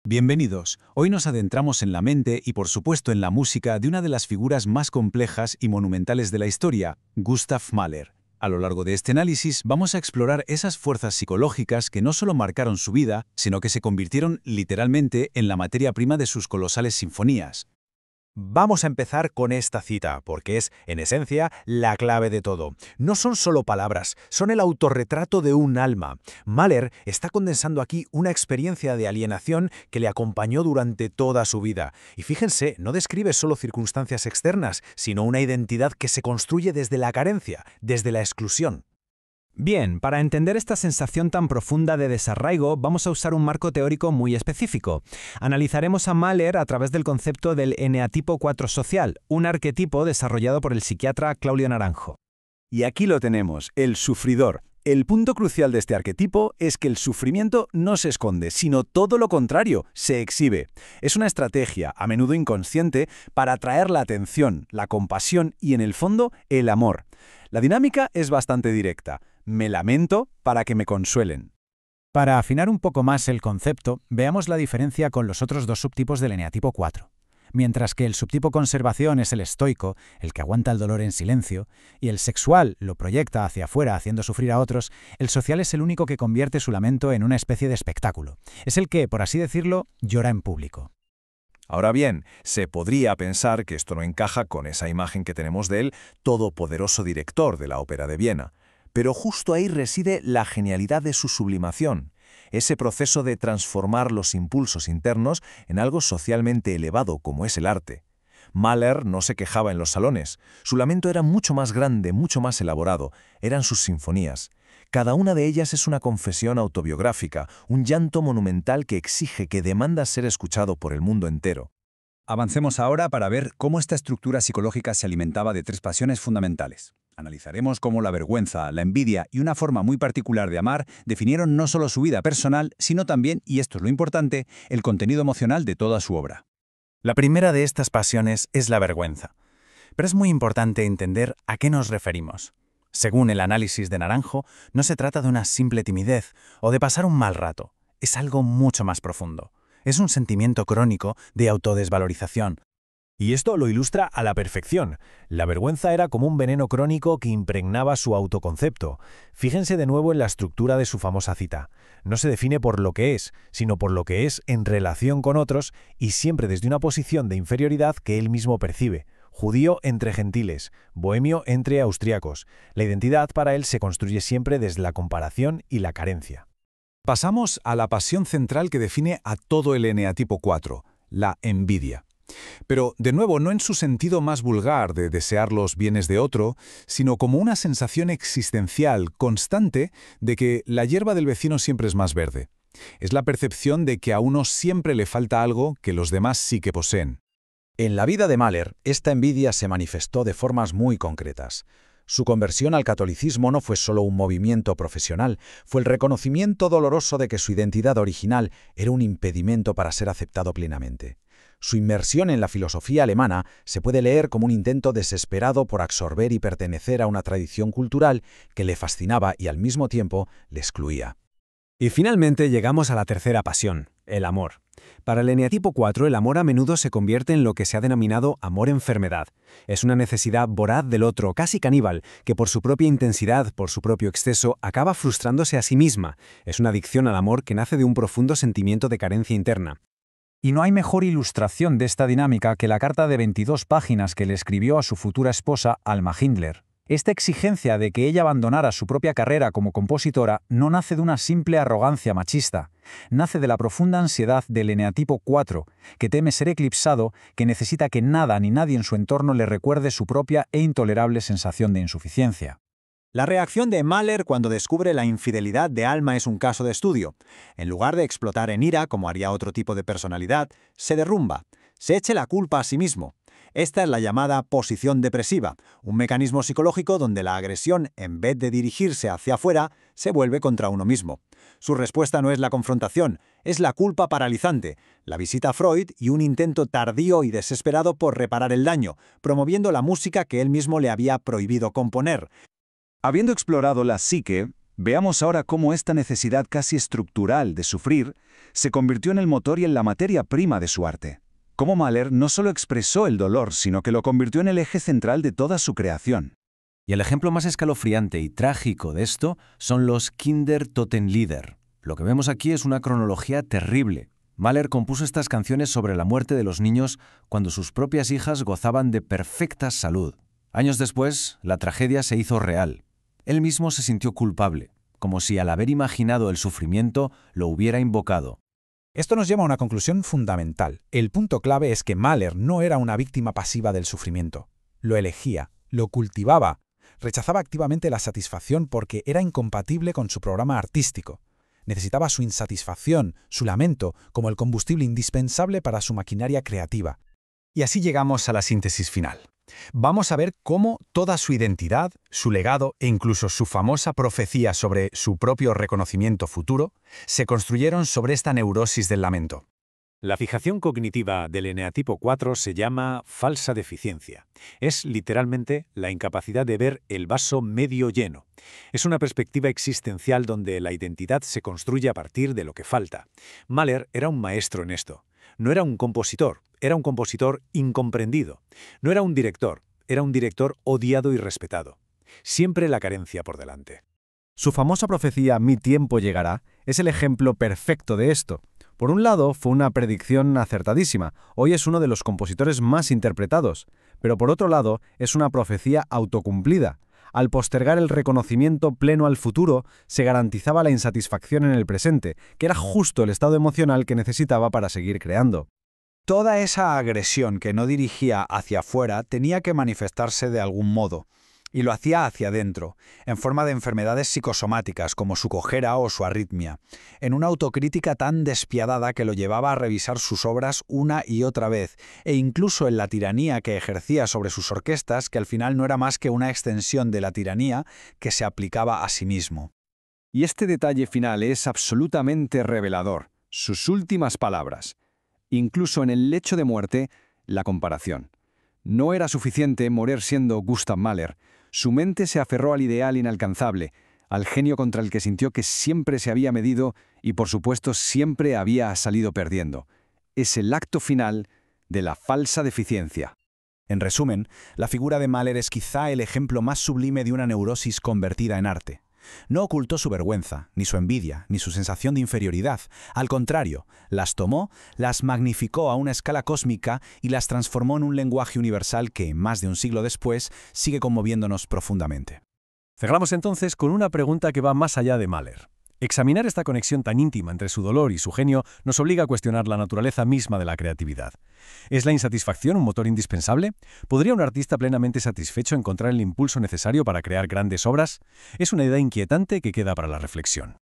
Bienvenidos. Hoy nos adentramos en la mente y por supuesto en la música de una de las figuras más complejas y monumentales de la historia, Gustav Mahler. A lo largo de este análisis vamos a explorar esas fuerzas psicológicas que no solo marcaron su vida, sino que se convirtieron literalmente en la materia prima de sus colosales sinfonías. Vamos a empezar con esta cita, porque es, en esencia, la clave de todo. No son solo palabras, son el autorretrato de un alma. Mahler está condensando aquí una experiencia de alienación que le acompañó durante toda su vida. Y fíjense, no describe solo circunstancias externas, sino una identidad que se construye desde la carencia, desde la exclusión. Bien, para entender esta sensación tan profunda de desarraigo, vamos a usar un marco teórico muy específico. Analizaremos a Mahler a través del concepto del eneatipo 4 social, un arquetipo desarrollado por el psiquiatra Claudio Naranjo. Y aquí lo tenemos, el sufridor. El punto crucial de este arquetipo es que el sufrimiento no se esconde, sino todo lo contrario, se exhibe. Es una estrategia, a menudo inconsciente, para atraer la atención, la compasión y, en el fondo, el amor. La dinámica es bastante directa. Me lamento para que me consuelen. Para afinar un poco más el concepto, veamos la diferencia con los otros dos subtipos del eneatipo 4. Mientras que el subtipo conservación es el estoico, el que aguanta el dolor en silencio, y el sexual lo proyecta hacia afuera haciendo sufrir a otros, el social es el único que convierte su lamento en una especie de espectáculo. Es el que, por así decirlo, llora en público. Ahora bien, se podría pensar que esto no encaja con esa imagen que tenemos de él, todopoderoso director de la Ópera de Viena. Pero justo ahí reside la genialidad de su sublimación, ese proceso de transformar los impulsos internos en algo socialmente elevado como es el arte. Mahler no se quejaba en los salones, su lamento era mucho más grande, mucho más elaborado, eran sus sinfonías. Cada una de ellas es una confesión autobiográfica, un llanto monumental que exige, que demanda ser escuchado por el mundo entero. Avancemos ahora para ver cómo esta estructura psicológica se alimentaba de tres pasiones fundamentales. Analizaremos cómo la vergüenza, la envidia y una forma muy particular de amar definieron no solo su vida personal, sino también, y esto es lo importante, el contenido emocional de toda su obra. La primera de estas pasiones es la vergüenza. Pero es muy importante entender a qué nos referimos. Según el análisis de Naranjo, no se trata de una simple timidez o de pasar un mal rato. Es algo mucho más profundo. Es un sentimiento crónico de autodesvalorización. Y esto lo ilustra a la perfección. La vergüenza era como un veneno crónico que impregnaba su autoconcepto. Fíjense de nuevo en la estructura de su famosa cita. No se define por lo que es, sino por lo que es en relación con otros y siempre desde una posición de inferioridad que él mismo percibe. Judío entre gentiles, bohemio entre austriacos. La identidad para él se construye siempre desde la comparación y la carencia. Pasamos a la pasión central que define a todo el eneatipo 4, la envidia. Pero, de nuevo, no en su sentido más vulgar de desear los bienes de otro, sino como una sensación existencial constante de que la hierba del vecino siempre es más verde. Es la percepción de que a uno siempre le falta algo que los demás sí que poseen. En la vida de Mahler, esta envidia se manifestó de formas muy concretas. Su conversión al catolicismo no fue solo un movimiento profesional, fue el reconocimiento doloroso de que su identidad original era un impedimento para ser aceptado plenamente. Su inmersión en la filosofía alemana se puede leer como un intento desesperado por absorber y pertenecer a una tradición cultural que le fascinaba y al mismo tiempo le excluía. Y finalmente llegamos a la tercera pasión, el amor. Para el eneatipo 4, el amor a menudo se convierte en lo que se ha denominado amor-enfermedad. Es una necesidad voraz del otro, casi caníbal, que por su propia intensidad, por su propio exceso, acaba frustrándose a sí misma. Es una adicción al amor que nace de un profundo sentimiento de carencia interna. Y no hay mejor ilustración de esta dinámica que la carta de 22 páginas que le escribió a su futura esposa, Alma Hindler. Esta exigencia de que ella abandonara su propia carrera como compositora no nace de una simple arrogancia machista. Nace de la profunda ansiedad del eneatipo 4, que teme ser eclipsado, que necesita que nada ni nadie en su entorno le recuerde su propia e intolerable sensación de insuficiencia. La reacción de Mahler cuando descubre la infidelidad de Alma es un caso de estudio. En lugar de explotar en ira, como haría otro tipo de personalidad, se derrumba, se echa la culpa a sí mismo. Esta es la llamada posición depresiva, un mecanismo psicológico donde la agresión, en vez de dirigirse hacia afuera, se vuelve contra uno mismo. Su respuesta no es la confrontación, es la culpa paralizante, la visita a Freud y un intento tardío y desesperado por reparar el daño, promoviendo la música que él mismo le había prohibido componer. Habiendo explorado la psique, Veamos ahora cómo esta necesidad casi estructural de sufrir se convirtió en el motor y en la materia prima de su arte. Cómo Mahler no solo expresó el dolor, sino que lo convirtió en el eje central de toda su creación. Y el ejemplo más escalofriante y trágico de esto son los Kindertotenlieder. Lo que vemos aquí es una cronología terrible. Mahler compuso estas canciones sobre la muerte de los niños cuando sus propias hijas gozaban de perfecta salud. Años después, la tragedia se hizo real. Él mismo se sintió culpable, como si al haber imaginado el sufrimiento lo hubiera invocado. Esto nos lleva a una conclusión fundamental. El punto clave es que Mahler no era una víctima pasiva del sufrimiento. Lo elegía, lo cultivaba, rechazaba activamente la satisfacción porque era incompatible con su programa artístico. Necesitaba su insatisfacción, su lamento, como el combustible indispensable para su maquinaria creativa. Y así llegamos a la síntesis final. Vamos a ver cómo toda su identidad, su legado e incluso su famosa profecía sobre su propio reconocimiento futuro se construyeron sobre esta neurosis del lamento. La fijación cognitiva del eneatipo 4 se llama falsa deficiencia. Es literalmente la incapacidad de ver el vaso medio lleno. Es una perspectiva existencial donde la identidad se construye a partir de lo que falta. Mahler era un maestro en esto. No era un compositor incomprendido. No era un director odiado y respetado. Siempre la carencia por delante. Su famosa profecía «Mi tiempo llegará» es el ejemplo perfecto de esto. Por un lado, fue una predicción acertadísima. Hoy es uno de los compositores más interpretados. Pero por otro lado, es una profecía autocumplida. Al postergar el reconocimiento pleno al futuro, se garantizaba la insatisfacción en el presente, que era justo el estado emocional que necesitaba para seguir creando. Toda esa agresión que no dirigía hacia afuera tenía que manifestarse de algún modo, y lo hacía hacia adentro, en forma de enfermedades psicosomáticas como su cojera o su arritmia, en una autocrítica tan despiadada que lo llevaba a revisar sus obras una y otra vez, e incluso en la tiranía que ejercía sobre sus orquestas, que al final no era más que una extensión de la tiranía que se aplicaba a sí mismo. Y este detalle final es absolutamente revelador, sus últimas palabras. Incluso en el lecho de muerte, la comparación. No era suficiente morir siendo Gustav Mahler. Su mente se aferró al ideal inalcanzable, al genio contra el que sintió que siempre se había medido y, por supuesto, siempre había salido perdiendo. Es el acto final de la falsa deficiencia. En resumen, la figura de Mahler es quizá el ejemplo más sublime de una neurosis convertida en arte. No ocultó su vergüenza, ni su envidia, ni su sensación de inferioridad. Al contrario, las tomó, las magnificó a una escala cósmica y las transformó en un lenguaje universal que, más de un siglo después, sigue conmoviéndonos profundamente. Cerramos entonces con una pregunta que va más allá de Mahler. Examinar esta conexión tan íntima entre su dolor y su genio nos obliga a cuestionar la naturaleza misma de la creatividad. ¿Es la insatisfacción un motor indispensable? ¿Podría un artista plenamente satisfecho encontrar el impulso necesario para crear grandes obras? Es una idea inquietante que queda para la reflexión.